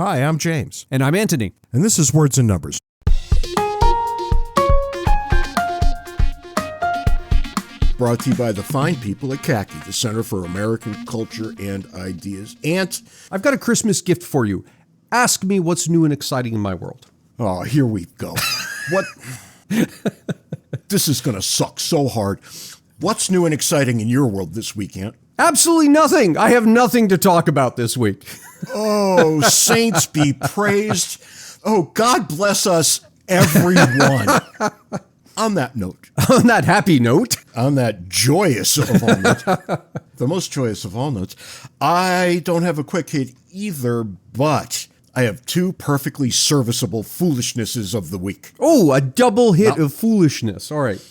Hi, I'm James. And I'm Antony. And this is Words and Numbers. Brought to you by the fine people at CACI, the Center for American Culture and Ideas. Ant, I've got a Christmas gift for you. Ask me what's new and exciting in my world. oh, here we go. What? This is going to suck so hard. What's new and exciting in your world this week, Ant? Absolutely nothing. I have nothing to talk about this week. Oh, saints be praised. Oh, God bless us, everyone. On that note. On that happy note. On that joyous of all notes. The most joyous of all notes. I don't have a quick hit either, but I have two perfectly serviceable foolishnesses of the week. Oh, a double hit of foolishness. All right.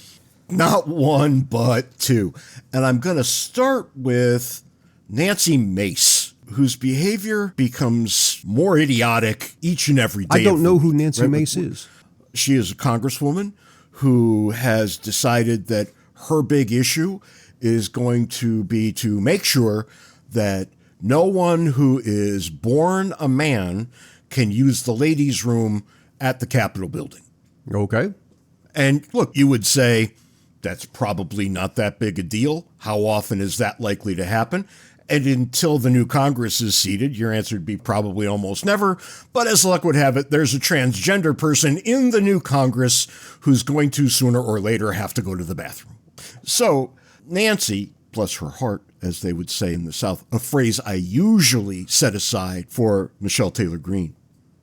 Not one, but two. And I'm going to start with Nancy Mace, whose behavior becomes more idiotic each and every day. I don't know who Nancy Mace is. She is a congresswoman who has decided that her big issue is going to be to make sure that no one who is born a man can use the ladies' room at the Capitol building. Okay. And look, you would say, that's probably not that big a deal. How often is that likely to happen? And until the new Congress is seated, your answer would be probably almost never. But as luck would have it, there's a transgender person in the new Congress who's going to sooner or later have to go to the bathroom. So Nancy, bless her heart, as they would say in the South, a phrase I usually set aside for Michelle Taylor Greene.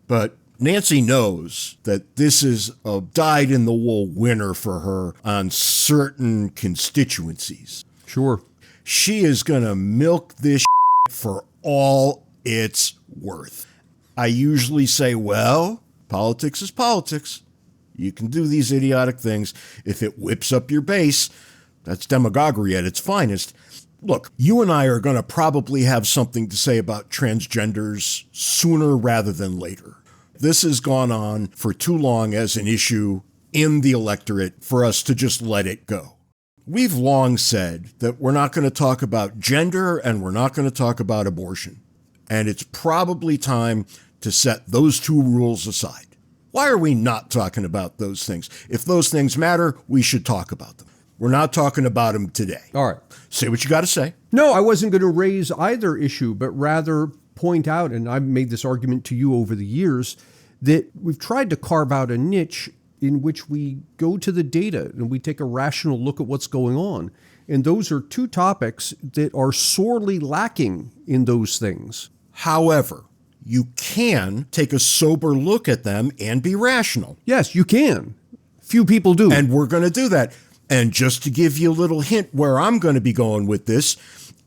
But Nancy knows that this is a dyed-in-the-wool winner for her on certain constituencies. Sure. She is going to milk this for all it's worth. I usually say, well, politics is politics. You can do these idiotic things. If it whips up your base, that's demagoguery at its finest. Look, you and I are going to probably have something to say about transgenders sooner rather than later. This has gone on for too long as an issue in the electorate for us to just let it go. We've long said that we're not going to talk about gender and we're not going to talk about abortion. And it's probably time to set those two rules aside. Why are we not talking about those things? If those things matter, we should talk about them. We're not talking about them today. All right. Say what you got to say. No, I wasn't going to raise either issue, but rather point out, and I've made this argument to you over the years, that we've tried to carve out a niche in which we go to the data and we take a rational look at what's going on. And those are two topics that are sorely lacking in those things. However, you can take a sober look at them and be rational. Yes, you can. Few people do. And we're going to do that. And just to give you a little hint where I'm going to be going with this,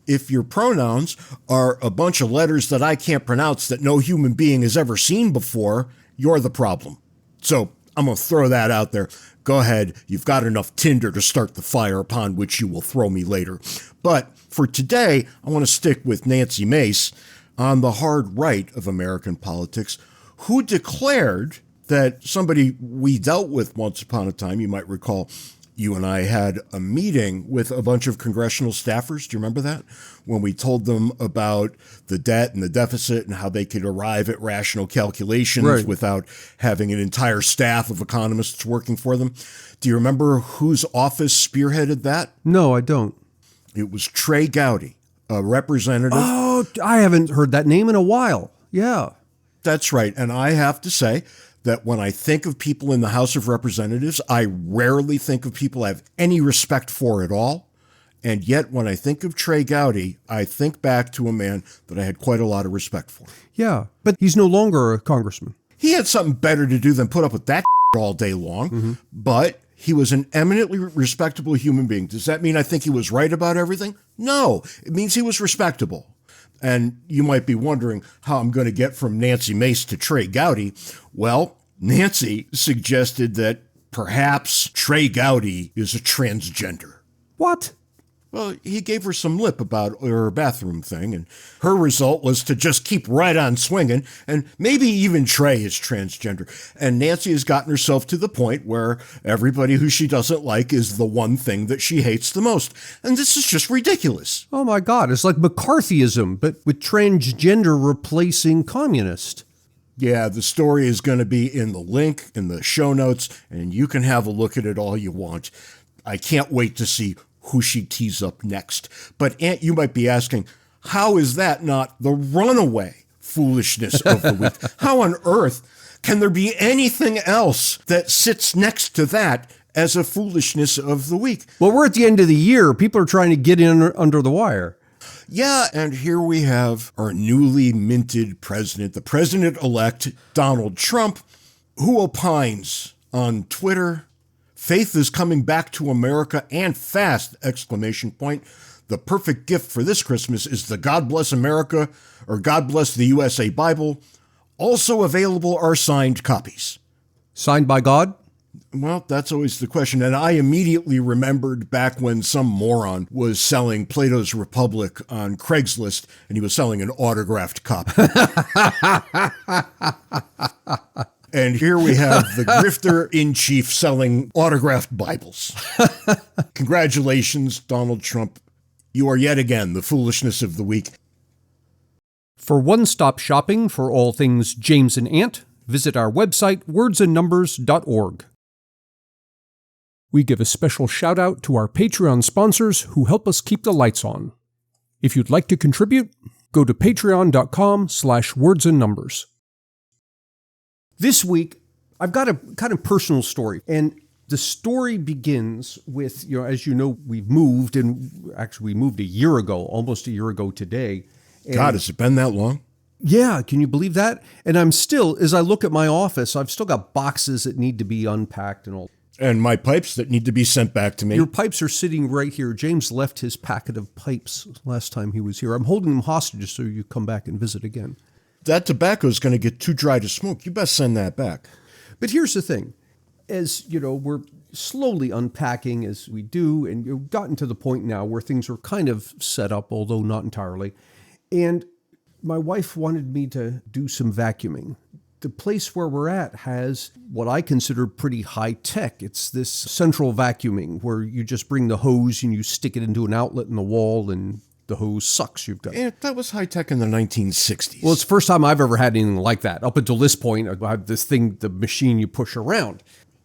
if your pronouns are a bunch of letters that I can't pronounce that no human being has ever seen before, you're the problem. So I'm going to throw that out there. Go ahead. You've got enough tinder to start the fire upon which you will throw me later. But for today, I want to stick with Nancy Mace on the hard right of American politics, who declared that somebody we dealt with once upon a time, you might recall, you and I had a meeting with a bunch of congressional staffers. Do you remember that? When we told them about the debt and the deficit and how they could arrive at rational calculations without having an entire staff of economists working for them. Do you remember whose office spearheaded that? No, I don't. It was Trey Gowdy, a representative. Oh, I haven't heard that name in a while. Yeah. That's right. And I have to say that when I think of people in the House of Representatives, I rarely think of people I have any respect for at all. And yet, when I think of Trey Gowdy, I think back to a man that I had quite a lot of respect for. Yeah, but he's no longer a congressman. He had something better to do than put up with that all day long, but he was an eminently respectable human being. Does that mean I think he was right about everything? No, it means he was respectable. And you might be wondering how I'm going to get from Nancy Mace to Trey Gowdy. Well, Nancy suggested that perhaps Trey Gowdy is a transgender. What? Well, he gave her some lip about her bathroom thing, and her result was to just keep right on swinging, and maybe even Trey is transgender. And Nancy has gotten herself to the point where everybody who she doesn't like is the one thing that she hates the most. And this is just ridiculous. Oh my God, it's like McCarthyism, but with transgender replacing communist. Yeah, the story is going to be in the link in the show notes, and you can have a look at it all you want. I can't wait to see who she tees up next. But Ant, you might be asking, how is that not the runaway foolishness of the week? How on earth can there be anything else that sits next to that as a foolishness of the week? Well, we're at the end of the year. People are trying to get in under the wire. Yeah, and here we have our newly minted president, the president-elect Donald Trump, who opines on Twitter, "Faith is coming back to America and fast!" exclamation point. The perfect gift for this Christmas is the God Bless America or God Bless the USA Bible. Also available are signed copies. Signed by God? Well, that's always the question. And I immediately remembered back when some moron was selling Plato's Republic on Craigslist, and he was selling an autographed copy. And here we have the grifter-in-chief selling autographed Bibles. Congratulations, Donald Trump. You are yet again the foolishness of the week. For one-stop shopping for all things James and Ant, visit our website, wordsandnumbers.org. We give a special shout-out to our Patreon sponsors who help us keep the lights on. If you'd like to contribute, go to patreon.com/wordsandnumbers. This week, I've got a kind of personal story, and the story begins with, as you know, we've moved, and actually we moved a year ago, almost a year ago today. And God, has it been that long? yeah, can you believe that? And I'm still, as I look at my office, I've still got boxes that need to be unpacked and all. And my pipes that need to be sent back to me. Your pipes are sitting right here. James left his packet of pipes last time he was here. I'm holding them hostage so you come back and visit again. That tobacco is going to get too dry to smoke. You best send that back. But here's the thing. As, we're slowly unpacking as we do, and you've gotten to the point now where things are kind of set up, although not entirely. And my wife wanted me to do some vacuuming. The place where we're at has what I consider pretty high tech. It's this central vacuuming where you just bring the hose and you stick it into an outlet in the wall and the hose sucks. You've got. Yeah, that was high tech in the 1960s. Well, it's the first time I've ever had anything like that. Up until this point, I have this thing, the machine you push around.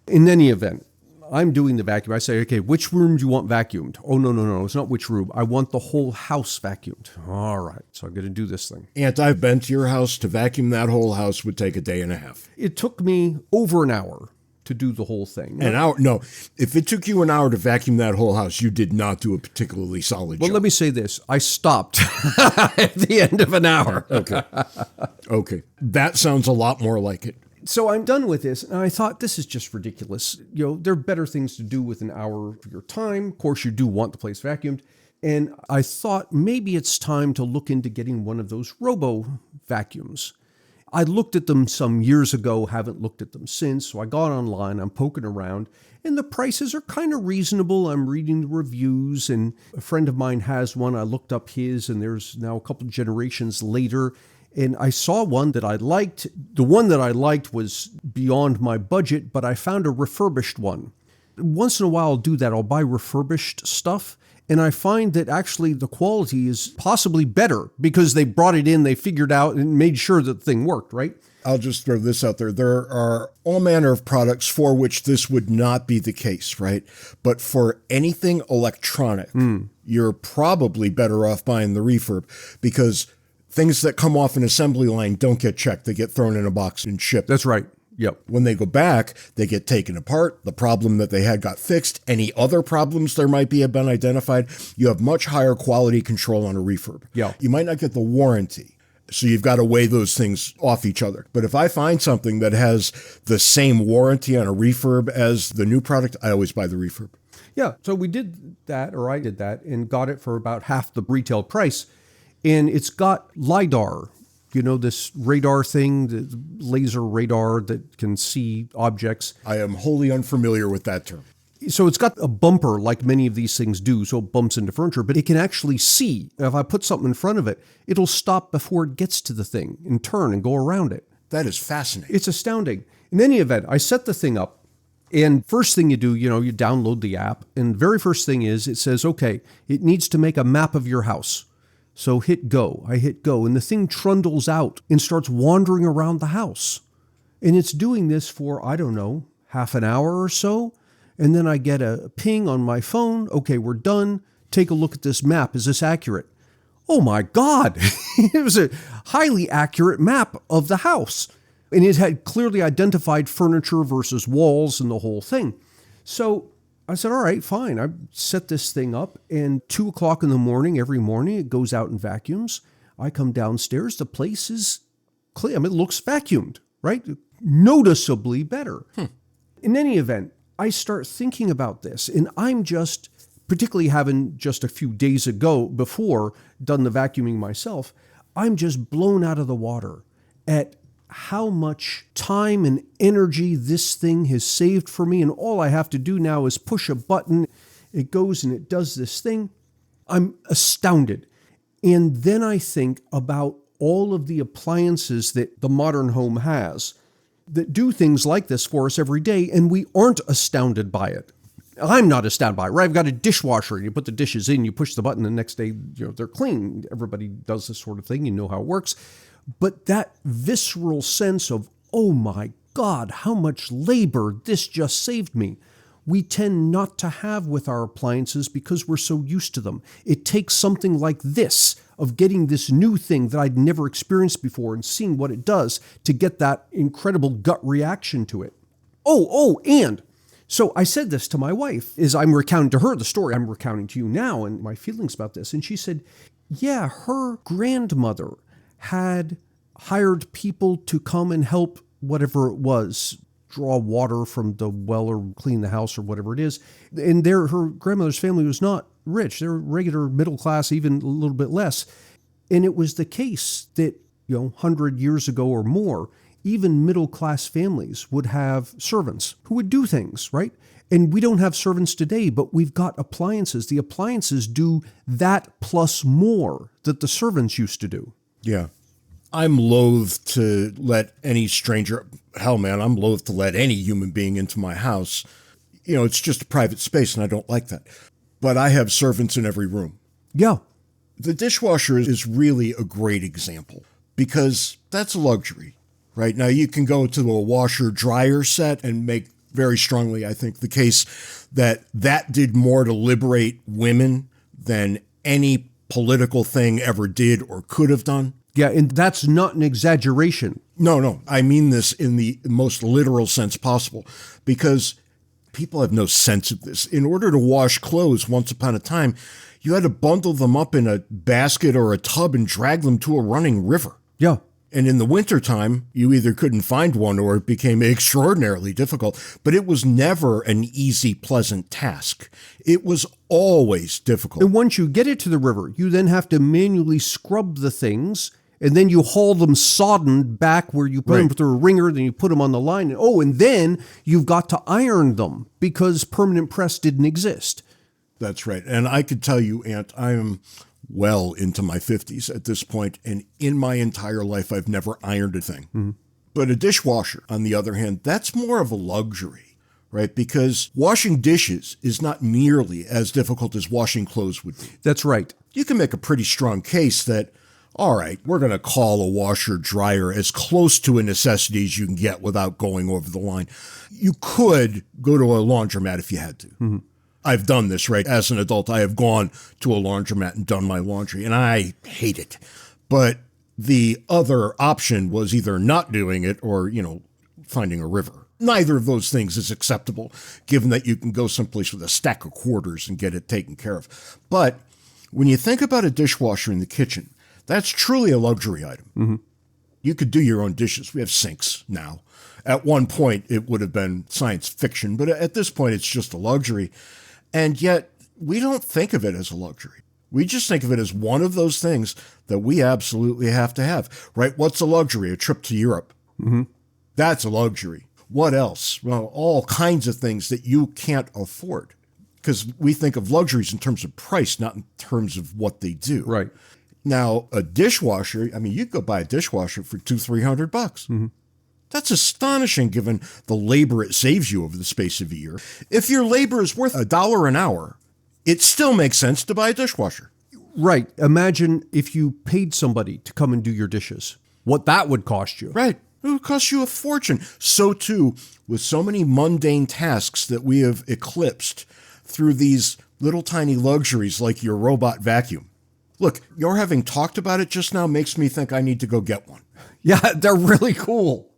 In any event, I'm doing the vacuum. I say, okay, which room do you want vacuumed? Oh, no. It's not which room. I want the whole house vacuumed. All right. So I'm going to do this thing. Aunt, I've been to your house. To vacuum that whole house would take a day and a half. It took me over an hour to do the whole thing. An hour? No. If it took you an hour to vacuum that whole house, you did not do a particularly solid job. Well, let me say this. I stopped at the end of an hour. Okay. That sounds a lot more like it. So I'm done with this, and I thought, this is just ridiculous. There are better things to do with an hour of your time. Of course, you do want the place vacuumed. And I thought maybe it's time to look into getting one of those robo vacuums. I looked at them some years ago, haven't looked at them since. So I got online, I'm poking around, and the prices are kind of reasonable. I'm reading the reviews, and a friend of mine has one. I looked up his, and there's now a couple generations later. And I saw one that I liked. The one that I liked was beyond my budget, but I found a refurbished one. Once in a while I'll do that. I'll buy refurbished stuff, and I find that actually the quality is possibly better because they brought it in, they figured out and made sure that the thing worked, right? I'll just throw this out there. There are all manner of products for which this would not be the case, right? But for anything electronic, you're probably better off buying the refurb because things that come off an assembly line don't get checked. They get thrown in a box and shipped. That's right. Yep. When they go back, they get taken apart. The problem that they had got fixed. Any other problems there might be have been identified. You have much higher quality control on a refurb. Yeah. You might not get the warranty. So you've got to weigh those things off each other. But if I find something that has the same warranty on a refurb as the new product, I always buy the refurb. Yeah. So we did that, or I did that, and got it for about half the retail price. And it's got LiDAR, this radar thing, the laser radar that can see objects. I am wholly unfamiliar with that term. So it's got a bumper like many of these things do, so it bumps into furniture, but it can actually see. If I put something in front of it, it'll stop before it gets to the thing and turn and go around it. That is fascinating. It's astounding. In any event, I set the thing up. And first thing you do, you download the app. And very first thing is it says, okay, it needs to make a map of your house. So hit go. I hit go, and the thing trundles out and starts wandering around the house. And it's doing this for, I don't know, half an hour or so. And then I get a ping on my phone. Okay, we're done. Take a look at this map. Is this accurate? Oh my God. It was a highly accurate map of the house. And it had clearly identified furniture versus walls and the whole thing. So I said, all right, fine. I set this thing up, and 2 o'clock in the morning, every morning, it goes out and vacuums. I come downstairs. The place is clean. I mean, it looks vacuumed, right? Noticeably better. In any event, I start thinking about this, and I'm just, particularly having just a few days ago before done the vacuuming myself, I'm just blown out of the water at how much time and energy this thing has saved for me. And all I have to do now is push a button. It goes and it does this thing. I'm astounded. And then I think about all of the appliances that the modern home has that do things like this for us every day, and we aren't astounded by it. I'm not astounded by it, right? I've got a dishwasher, and you put the dishes in, you push the button, the next day, they're clean. Everybody does this sort of thing. You know how it works. But that visceral sense of, oh my God, how much labor this just saved me, we tend not to have with our appliances because we're so used to them. It takes something like this, of getting this new thing that I'd never experienced before and seeing what it does to get that incredible gut reaction to it. And so I said this to my wife as I'm recounting to her the story I'm recounting to you now and my feelings about this. And she said, yeah, her grandmother had hired people to come and help whatever it was, draw water from the well or clean the house or whatever it is. And her grandmother's family was not rich. They were regular middle class, even a little bit less. And it was the case that, 100 years ago or more, even middle class families would have servants who would do things, right? And we don't have servants today, but we've got appliances. The appliances do that plus more that the servants used to do. Yeah. I'm loath to let any stranger, hell man, I'm loath to let any human being into my house. It's just a private space and I don't like that. But I have servants in every room. Yeah. The dishwasher is really a great example because that's a luxury, right? Now you can go to a washer dryer set and make very strongly, I think, the case that did more to liberate women than any political thing ever did or could have done. Yeah, and that's not an exaggeration. No. I mean this in the most literal sense possible because people have no sense of this. In order to wash clothes once upon a time, you had to bundle them up in a basket or a tub and drag them to a running river. Yeah. And in the wintertime, you either couldn't find one or it became extraordinarily difficult. But it was never an easy, pleasant task. It was always difficult. And once you get it to the river, you then have to manually scrub the things, and then you haul them sodden back where you put them through a wringer, then you put them on the line. And then you've got to iron them because permanent press didn't exist. That's right. And I could tell you, Ant, I am well into my 50s at this point, and in my entire life, I've never ironed a thing. Mm-hmm. But a dishwasher, on the other hand, that's more of a luxury, right? Because washing dishes is not nearly as difficult as washing clothes would be. That's right. You can make a pretty strong case that, all right, we're going to call a washer dryer as close to a necessity as you can get without going over the line. You could go to a laundromat if you had to. Mm-hmm. I've done this, right? As an adult, I have gone to a laundromat and done my laundry, and I hate it. But the other option was either not doing it or, finding a river. Neither of those things is acceptable, given that you can go someplace with a stack of quarters and get it taken care of. But when you think about a dishwasher in the kitchen, that's truly a luxury item. Mm-hmm. You could do your own dishes. We have sinks now. At one point, it would have been science fiction, but at this point, it's just a luxury. And yet, we don't think of it as a luxury. We just think of it as one of those things that we absolutely have to have, right? What's a luxury? A trip to Europe. Mm-hmm. That's a luxury. What else? Well, all kinds of things that you can't afford because we think of luxuries in terms of price, not in terms of what they do. Right. Now, a dishwasher, you could go buy a dishwasher for $200-300. Mm-hmm. That's astonishing given the labor it saves you over the space of a year. If your labor is worth $1 an hour, it still makes sense to buy a dishwasher. Right. Imagine if you paid somebody to come and do your dishes. What that would cost you. Right. It would cost you a fortune. So too, with so many mundane tasks that we have eclipsed through these little tiny luxuries like your robot vacuum. Look, your having talked about it just now makes me think I need to go get one. Yeah, they're really cool.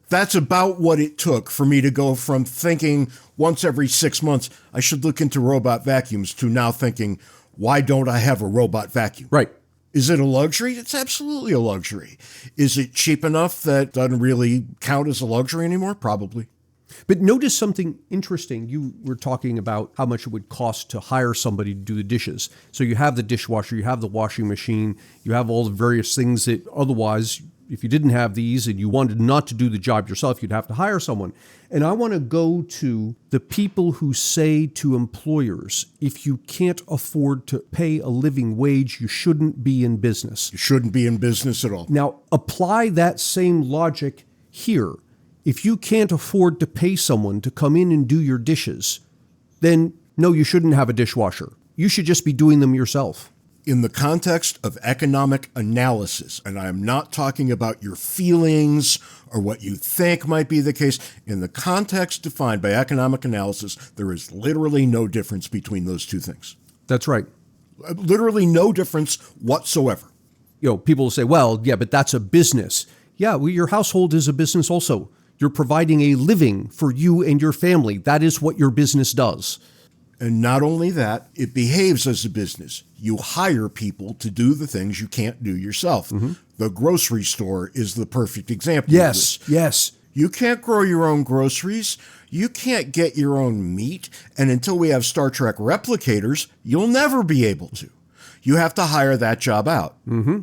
That's about what it took for me to go from thinking once every 6 months I should look into robot vacuums to now thinking, why don't I have a robot vacuum? Right. Is it a luxury? It's absolutely a luxury. Is it cheap enough that it doesn't really count as a luxury anymore? Probably. But notice something interesting. You were talking about how much it would cost to hire somebody to do the dishes. So you have the dishwasher, you have the washing machine, you have all the various things that otherwise, if you didn't have these and you wanted not to do the job yourself, you'd have to hire someone. And I want to go to the people who say to employers, if you can't afford to pay a living wage, you shouldn't be in business. You shouldn't be in business at all. Now, apply that same logic here. If you can't afford to pay someone to come in and do your dishes, then no, you shouldn't have a dishwasher. You should just be doing them yourself. In the context of economic analysis, and I am not talking about your feelings or what you think might be the case, in the context defined by economic analysis, there is literally no difference between those two things. That's right. Literally no difference whatsoever. You know, people will say, well, yeah, but that's a business. Yeah, well, your household is a business also. You're providing a living for you and your family. That is what your business does. And not only that, it behaves as a business. You hire people to do the things you can't do yourself. Mm-hmm. The grocery store is the perfect example of this. Yes. You can't grow your own groceries. You can't get your own meat. And until we have Star Trek replicators, you'll never be able to. You have to hire that job out. Mm-hmm.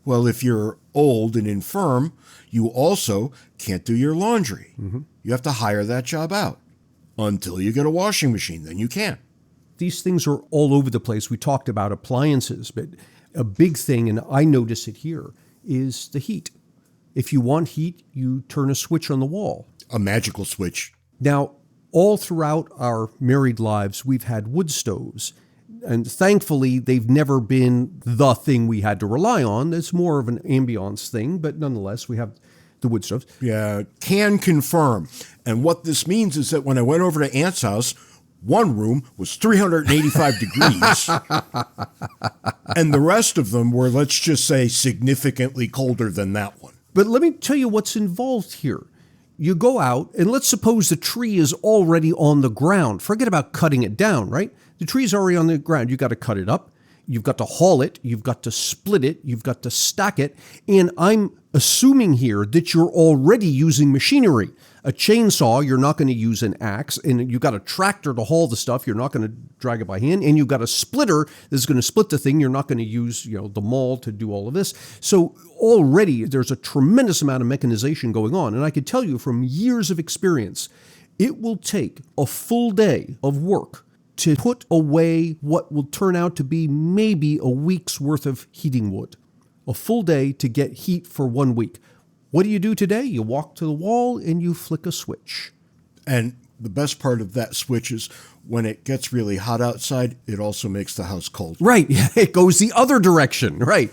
Well, if you're old and infirm, you also can't do your laundry. Mm-hmm. You have to hire that job out until you get a washing machine. Then you can. These things are all over the place. We talked about appliances, but a big thing, and I notice it here, is the heat. If you want heat, you turn a switch on the wall. A magical switch. Now, all throughout our married lives, we've had wood stoves. And thankfully, they've never been the thing we had to rely on. It's more of an ambiance thing, but nonetheless, we have the wood stoves. Yeah, can confirm. And what this means is that when I went over to Aunt's house, one room was 385 degrees, and the rest of them were, let's just say, significantly colder than that one. But let me tell you what's involved here. You go out, and let's suppose the tree is already on the ground. Forget about cutting it down, right? The tree's already on the ground. You've got to cut it up. You've got to haul it. You've got to split it. You've got to stack it. And I'm assuming here that you're already using machinery. A chainsaw, you're not going to use an axe. And you've got a tractor to haul the stuff. You're not going to drag it by hand. And you've got a splitter that's going to split the thing. You're not going to use, the maul to do all of this. So already there's a tremendous amount of mechanization going on. And I can tell you from years of experience, it will take a full day of work to put away what will turn out to be maybe a week's worth of heating wood. A full day to get heat for 1 week. What do you do today? You walk to the wall and you flick a switch. And the best part of that switch is when it gets really hot outside, it also makes the house cold. Right. It goes the other direction. Right.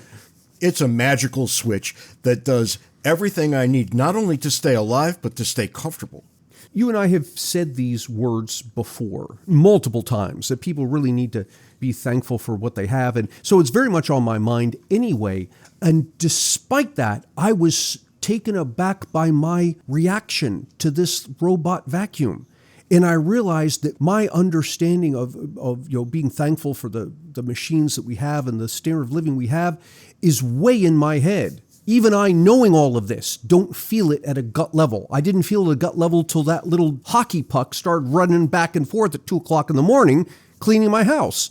It's a magical switch that does everything I need, not only to stay alive, but to stay comfortable. You and I have said these words before, multiple times, that people really need to be thankful for what they have. And so it's very much on my mind anyway. And despite that, I was taken aback by my reaction to this robot vacuum. And I realized that my understanding of being thankful for the machines that we have and the standard of living we have is way in my head. Even I, knowing all of this, don't feel it at a gut level. I didn't feel it at a gut level till that little hockey puck started running back and forth at 2 o'clock in the morning, cleaning my house.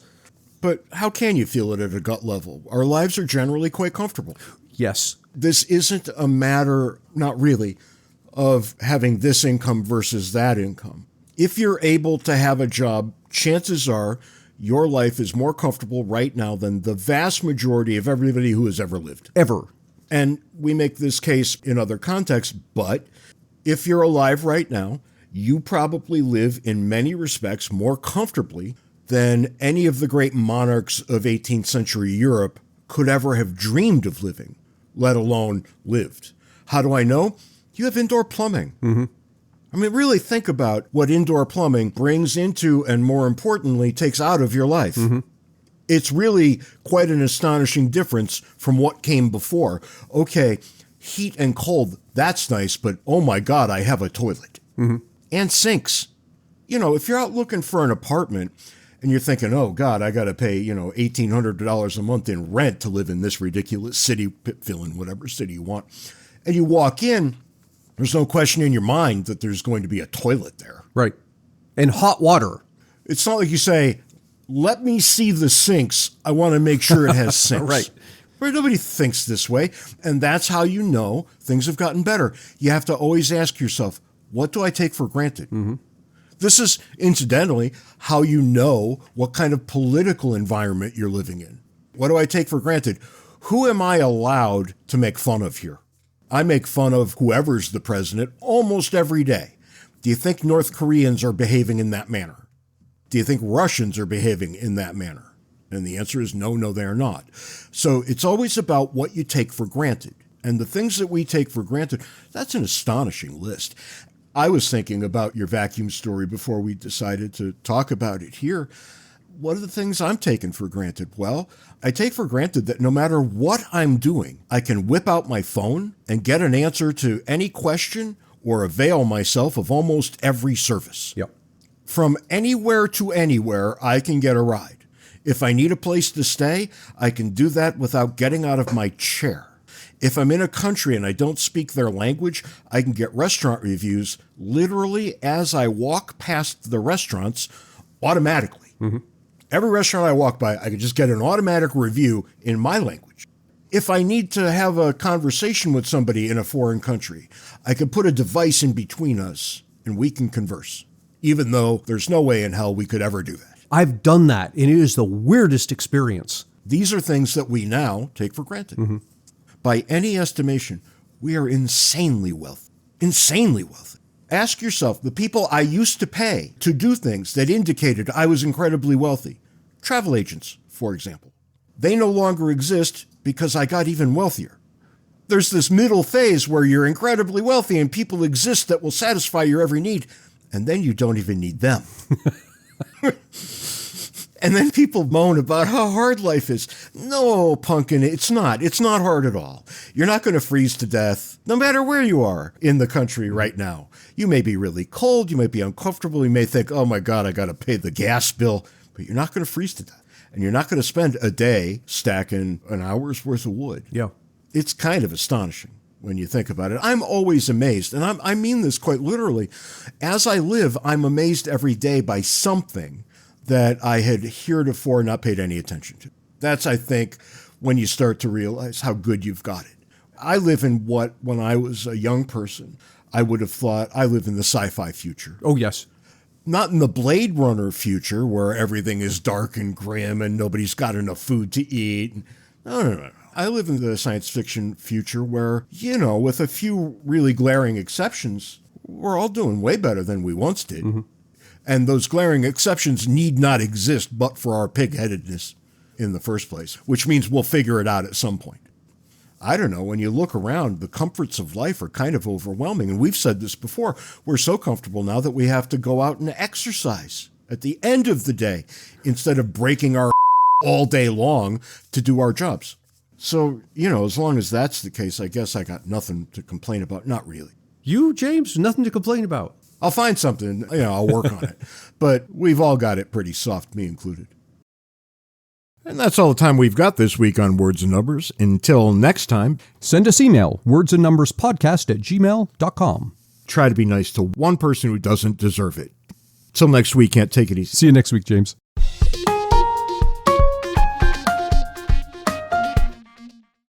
But how can you feel it at a gut level? Our lives are generally quite comfortable. Yes. This isn't a matter, not really, of having this income versus that income. If you're able to have a job, chances are your life is more comfortable right now than the vast majority of everybody who has ever lived. Ever. And we make this case in other contexts, but if you're alive right now, you probably live in many respects more comfortably than any of the great monarchs of 18th century Europe could ever have dreamed of living, let alone lived. How do I know? You have indoor plumbing. Mm-hmm. I mean, really think about what indoor plumbing brings into and, more importantly, takes out of your life. Mm-hmm. It's really quite an astonishing difference from what came before. Okay, heat and cold, that's nice, but oh my God, I have a toilet. Mm-hmm. And sinks. You know, if you're out looking for an apartment and you're thinking, oh God, I got to pay, $1,800 a month in rent to live in this ridiculous city, fill in whatever city you want, and you walk in, there's no question in your mind that there's going to be a toilet there. Right. And hot water. It's not like you say, let me see the sinks. I want to make sure it has sinks. Right. Right. Nobody thinks this way. And that's how you know things have gotten better. You have to always ask yourself, what do I take for granted? Mm-hmm. This is, incidentally, how you know what kind of political environment you're living in. What do I take for granted? Who am I allowed to make fun of here? I make fun of whoever's the president almost every day. Do you think North Koreans are behaving in that manner? Do you think Russians are behaving in that manner? And the answer is no, they are not. So it's always about what you take for granted. And the things that we take for granted, that's an astonishing list. I was thinking about your vacuum story before we decided to talk about it here. What are the things I'm taking for granted? Well, I take for granted that no matter what I'm doing, I can whip out my phone and get an answer to any question or avail myself of almost every service. Yep. From anywhere to anywhere, I can get a ride. If I need a place to stay, I can do that without getting out of my chair. If I'm in a country and I don't speak their language, I can get restaurant reviews literally as I walk past the restaurants automatically. Mm-hmm. Every restaurant I walk by, I can just get an automatic review in my language. If I need to have a conversation with somebody in a foreign country, I can put a device in between us and we can converse, even though there's no way in hell we could ever do that. I've done that, and it is the weirdest experience. These are things that we now take for granted. Mm-hmm. By any estimation, we are insanely wealthy. Insanely wealthy. Ask yourself, the people I used to pay to do things that indicated I was incredibly wealthy, travel agents, for example, they no longer exist because I got even wealthier. There's this middle phase where you're incredibly wealthy and people exist that will satisfy your every need, and then you don't even need them. And then people moan about how hard life is. No, Pumpkin, it's not. It's not hard at all. You're not going to freeze to death, no matter where you are in the country right now. You may be really cold. You might be uncomfortable. You may think, oh my God, I got to pay the gas bill. But you're not going to freeze to death. And you're not going to spend a day stacking an hour's worth of wood. Yeah. It's kind of astonishing when you think about it. I'm always amazed, and I mean this quite literally. As I live, I'm amazed every day by something that I had heretofore not paid any attention to. That's, I think, when you start to realize how good you've got it. I live in what, when I was a young person, I would have thought I live in the sci-fi future. Oh, yes. Not in the Blade Runner future where everything is dark and grim and nobody's got enough food to eat. No. I live in the science fiction future where, with a few really glaring exceptions, we're all doing way better than we once did. Mm-hmm. And those glaring exceptions need not exist but for our pig-headedness in the first place, which means we'll figure it out at some point. I don't know, when you look around, the comforts of life are kind of overwhelming. And we've said this before. We're so comfortable now that we have to go out and exercise at the end of the day instead of breaking our all day long to do our jobs. So, as long as that's the case, I guess I got nothing to complain about. Not really. You, James, nothing to complain about. I'll find something, I'll work on it. But we've all got it pretty soft, me included. And that's all the time we've got this week on Words and Numbers. Until next time, send us email, wordsandnumberspodcast@gmail.com. Try to be nice to one person who doesn't deserve it. Till next week, can't take it easy. See you next week, James.